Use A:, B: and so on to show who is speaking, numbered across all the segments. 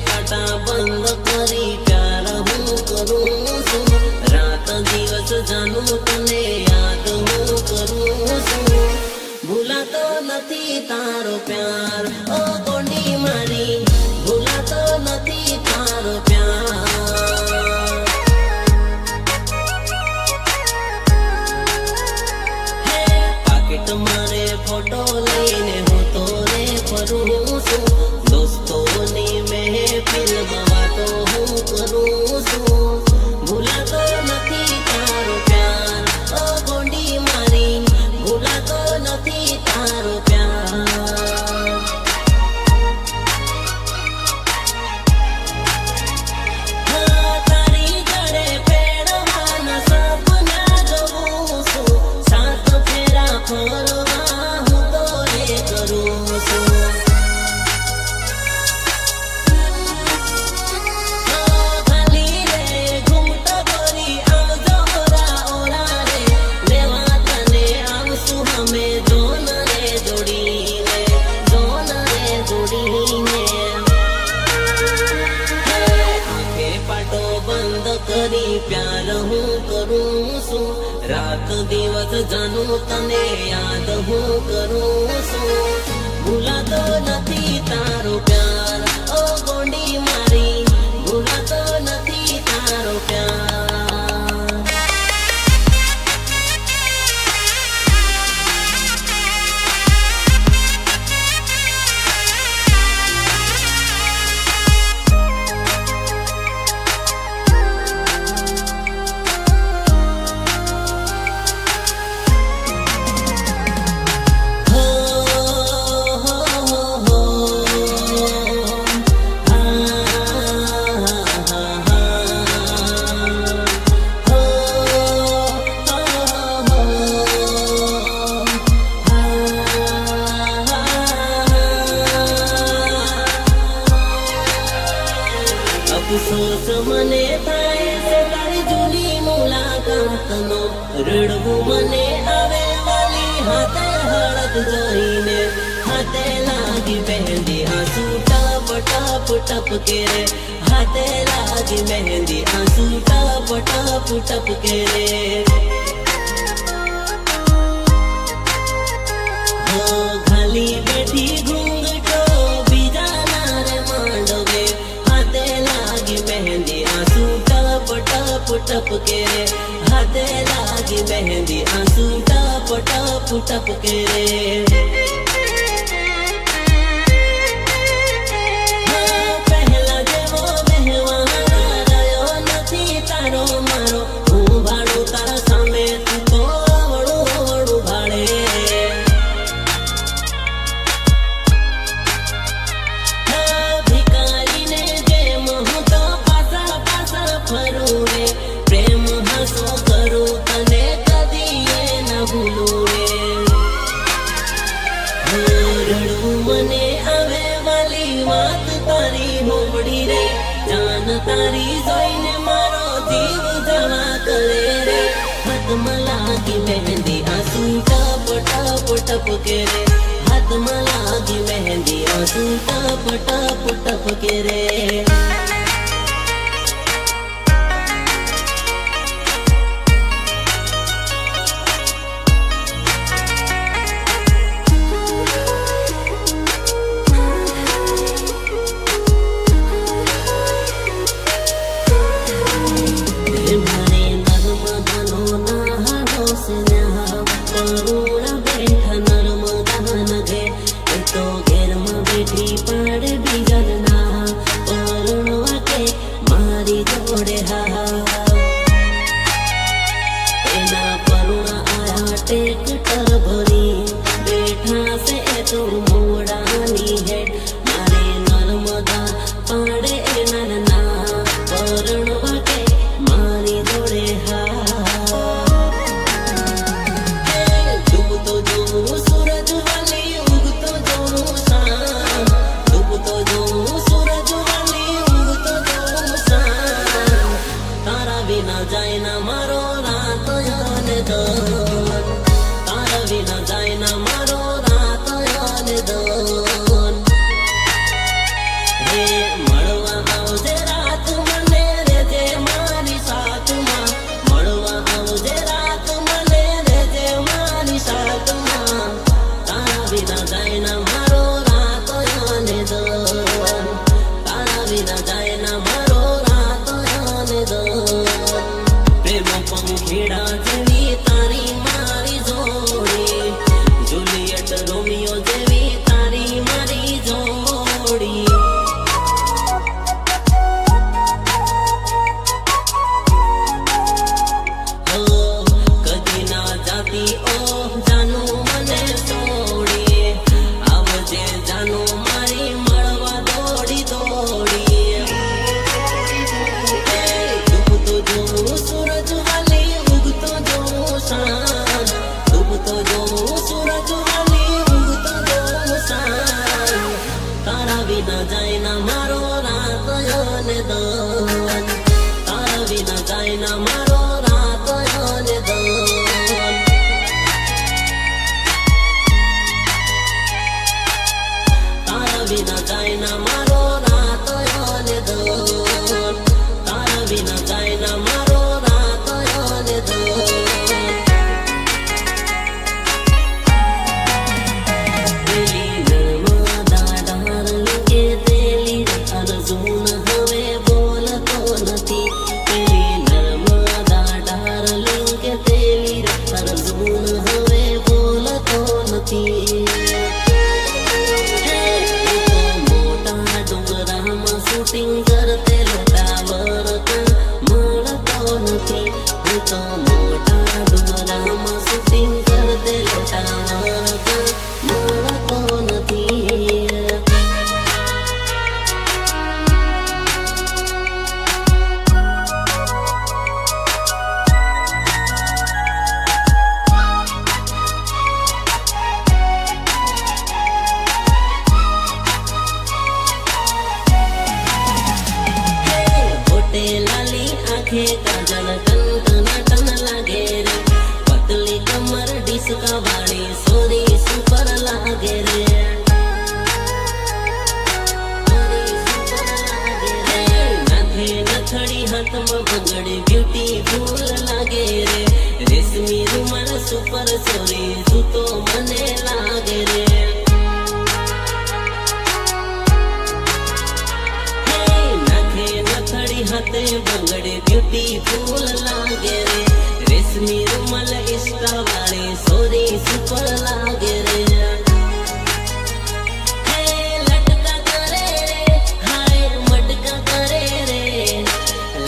A: पाटा बंद करी प्यार हूँ करूँ सु रात दिवस जानू तने याद हूँ करूँ सु भूला तो नथी तारो प्यार ओ कोंडी मारी भूला तो नथी तारो प्यार पाकिट मारे फोटो लईने हूँ तो रे फरू सु दोस्तोनी महफिल वातो हूँ करूँ सु भूला तो नथी तारो प्यार ओ गोंडी मारी भूला तो नथी तारो प्यार तारी गळे पेड़वाना सपना जोऊं सु सात फेरा फरवा हूँ तो रे करूँ सु प्यार हूँ करूँ सु रात दिवस जानू तने याद हूँ करूँ सु भूला तो नथी तारो प्यार ओ गोंडी मारी भूला तो नथी तारो प्यार अफसोस मने थाय से तारी जूनी मुलाकात नो रड़वू मने आवे वाली हाथे हळद जोईने हाथे लागी मेहंदी आंसू टप टप टप के रे हाथे लागी मेहंदी आंसू टप टप टप के रे हो खाली बैठी घूंघटो बीजा नारे मांडवे मेहंदी आंसू टप टप टप के रे हाथे लागी मेहंदी आंसू टप टप टप के रे पहला जेवो बेहवाना रह्यो नथी तारो मारो हूँ भाड़ू तारा सामे तू तो अवळू अवळू भाड़े प्रेम हसो करो तने कदी ये न भूलूए रड़ू मने आवे वाली बात तारी होबड़ी रे जान तारी जोईने मारो जीव जवा करे रे हाथ में लागी मेहंदी आंसू टप टप टप के रे हाथ में लागी मेहंदी आंसू टप टप टप के रे पाड़ भी जलना ને દન તારા વિના જાય ના મારો રાતો ને દન તારા વિના જાય ના મારો રાતો ને દન તારા વિના જાય ના મારો રાતો ને દન काजल टन लागे रे पतली कमर डिस्का वाली सोरी सुपर लागे रे नाथे नथड़ी हाथ में बगड़ी ब्यूटीफुल लागे रे रेशमी रुमाल सुपर सोरी तू तो मने लागे रे हाथे बंगड़े ब्यूटीफुल लागे रे रेशमी रुमाल इश्का वाले सोरी सुपर लागे रे लटका करे रे हाय मटका करे रे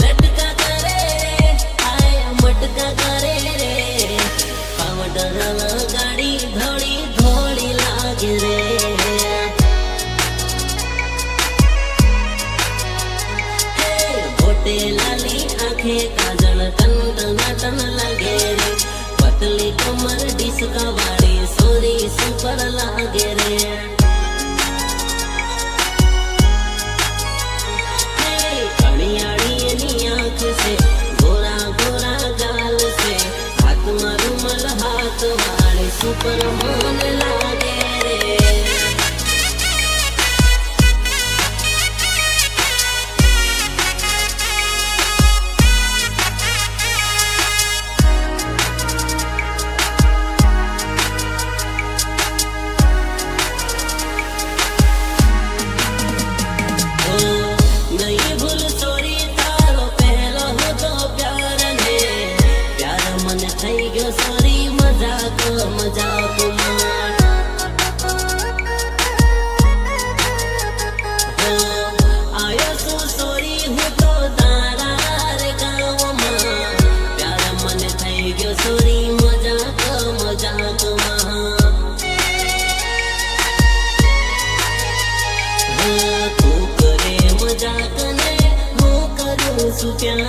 A: लटका करे रे हाय मटका करे रे पावडर गाड़ी धोड़ी धोड़ी लागे रे लाली आंखें काजल टन लागे रे पतली कमर डिस्का वाली सोरी सुपर लागे रे कणियाड़ी नी आंख से गोरा गोरा गाल से हाथ में रुमाल हाथ वाले सुपर मन लागे रे सोरी मजाक मजाक आयो तू सोरी हूँ तो तारा रे गाँव में प्यार मन थई गयो सोरी मजाक मजाक तू करे मजाक ने हूँ करूँ सु प्यार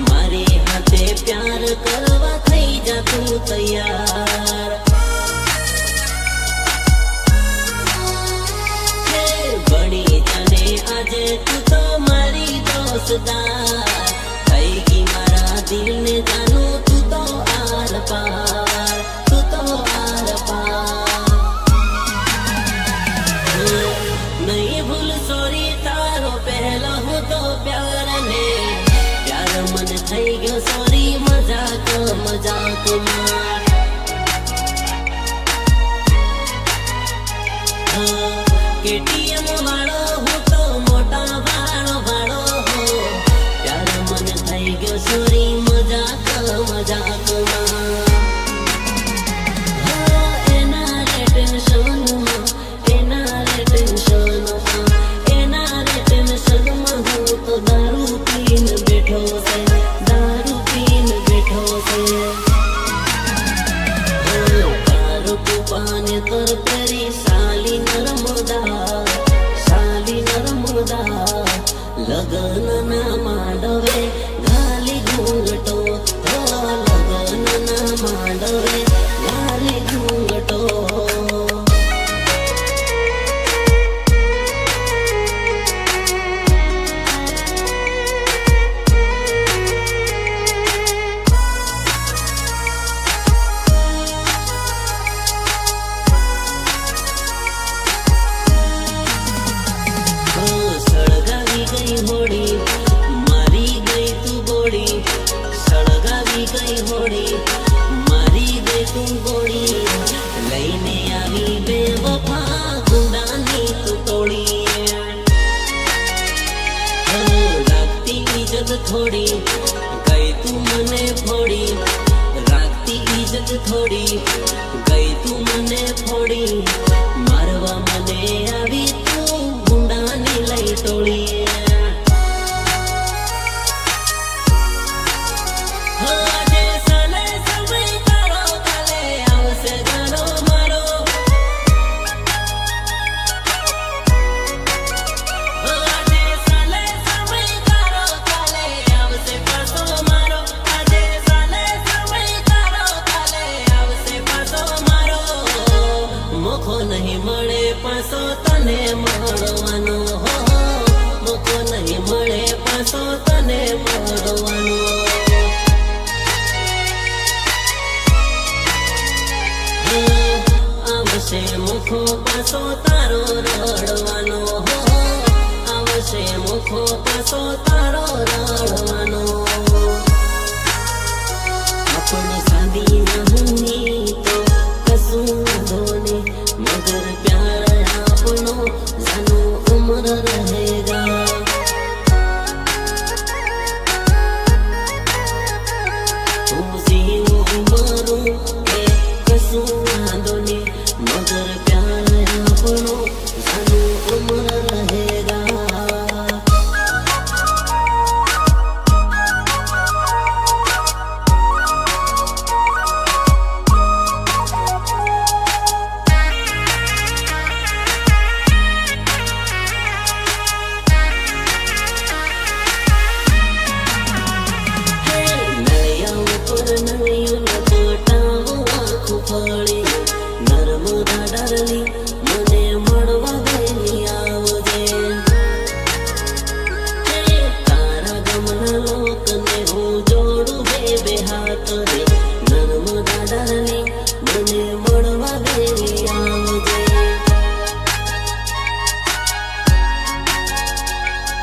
A: मारे हाथे प्यार करवा थई जा तू तैयार बड़ी जाने आज तू तो मारी दोस्तदार थई की मारा दिल ने जानू तू तो आर पार तू तो आर पार नहीं भूल सोरी तारो पहला हो तो प्यार ने प्यार मन थई गयो सोरी मजाक मजाक मार केटीएम वालो हूँ तो मोटा वालो वालो हो प्यार मन थई गयो सोरी मजाक मजाक मार एना रे टेंशन में हूँ तो दारू पीन बैठो से दारू पीन बैठो से दारू को पाने तर तेरी साली नर्मदा लगन ना मांडवे गाली घूंघटो लगन ना मांडवे गाली घूंघटो છોડી મારી ગઈ તું ગોળી લઈને આવી બેવફા ગુંડાની તું તોડી રાખતી ઈજ્જત થોડી ગઈ તું મને ફોડી રાખતી ઈજ્જત થોડી ગઈ તું મને ફોડી મારવા મને આવી તું ગુંડાની લઈ ટોળી નહીં મળે પાછો તને મળવાનો હો મોકો નહીં મળે પાછો તને મળવાનો આવશે મુખો પાછો તારો રડવાનો હો આવશે મુખો પાછો તારો રડવાનો આપણે સાદી નહીં તો કશું વાંધો નહીં मगर प्यार अपनो जानो उम्र रहेगा उसी उम्र के कसू आंदोनी मगर प्यार अपनो जानो उम्र रहेगा નર્મદા ડારલી મને મળવા વહેલી આવજે તારા ગમના લોકને હું જોડું બે હાથ રે નર્મદા ડારલી મને મળવા વહેલી આવજે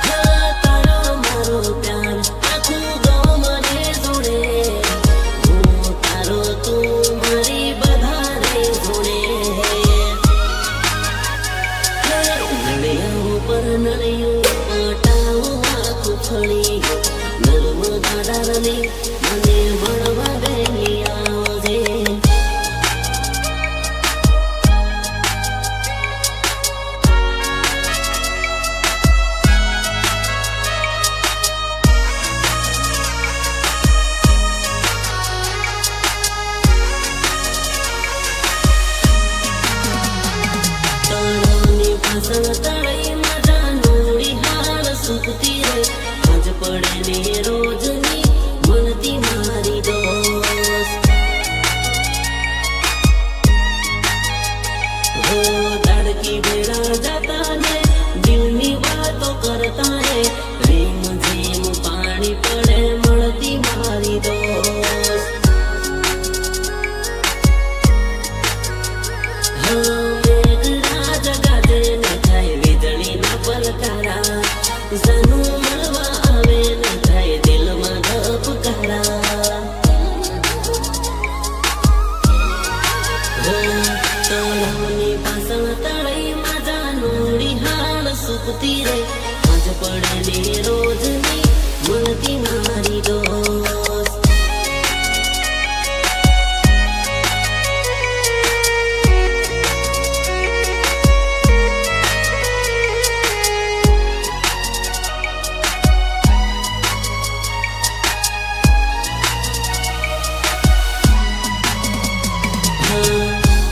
A: હા તારો મારો પ્યાર આખું ગામ મને જોડે હું તારો તું મારી નળિયું પટાવું આખું ફળી નર્મદા ડારલી મને મળવા વહેલી આવજે તળાવની પાછળ તળાઈ સુખતી રે આજ પડે ને રોજની મનતી મારી દોસ્ત હો ધડકી ભેળા જાતા ને દિલની વાતો કરતા હે પ્રેમ જેમ પાણી પડે મળતી મારી દોસ્ત મેઘરાજ ગાજે ને થાય વીજળીના પલકારા જાનું મળવા આવે ને થાય દિલમાં ધબકારા તળાવની પાછળ તળાઈમાં જાનુડી હાલ સુખતી રે આજ પડે ને રોજની મળતી મારી દોસ્ત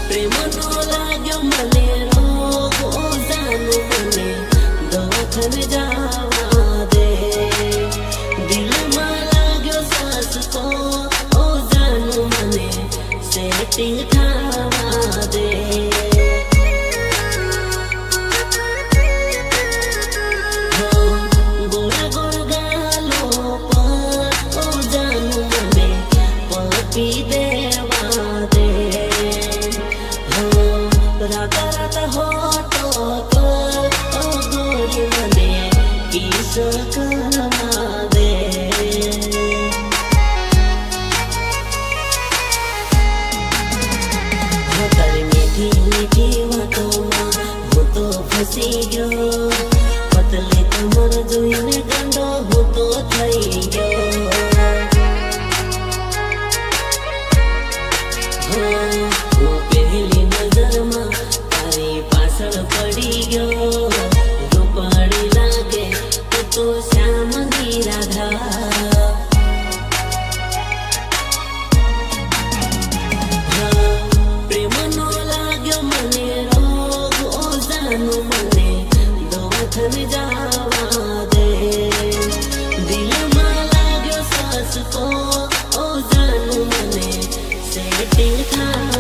A: પ્રેમનો લાગ્યો મને રોગો જાનું મને દવાખાને જવા દે દિલમાં લાગ્યો સાસ તો ઓ જાનું મને સેટિંગ થવા દે ગોળા ગોળ ગાલો પર ઓ જાનું મને પપી દેવા દે રાતા રાતા હોતો પર ઓ ગોરી મને કિસ કરવા દે દેખા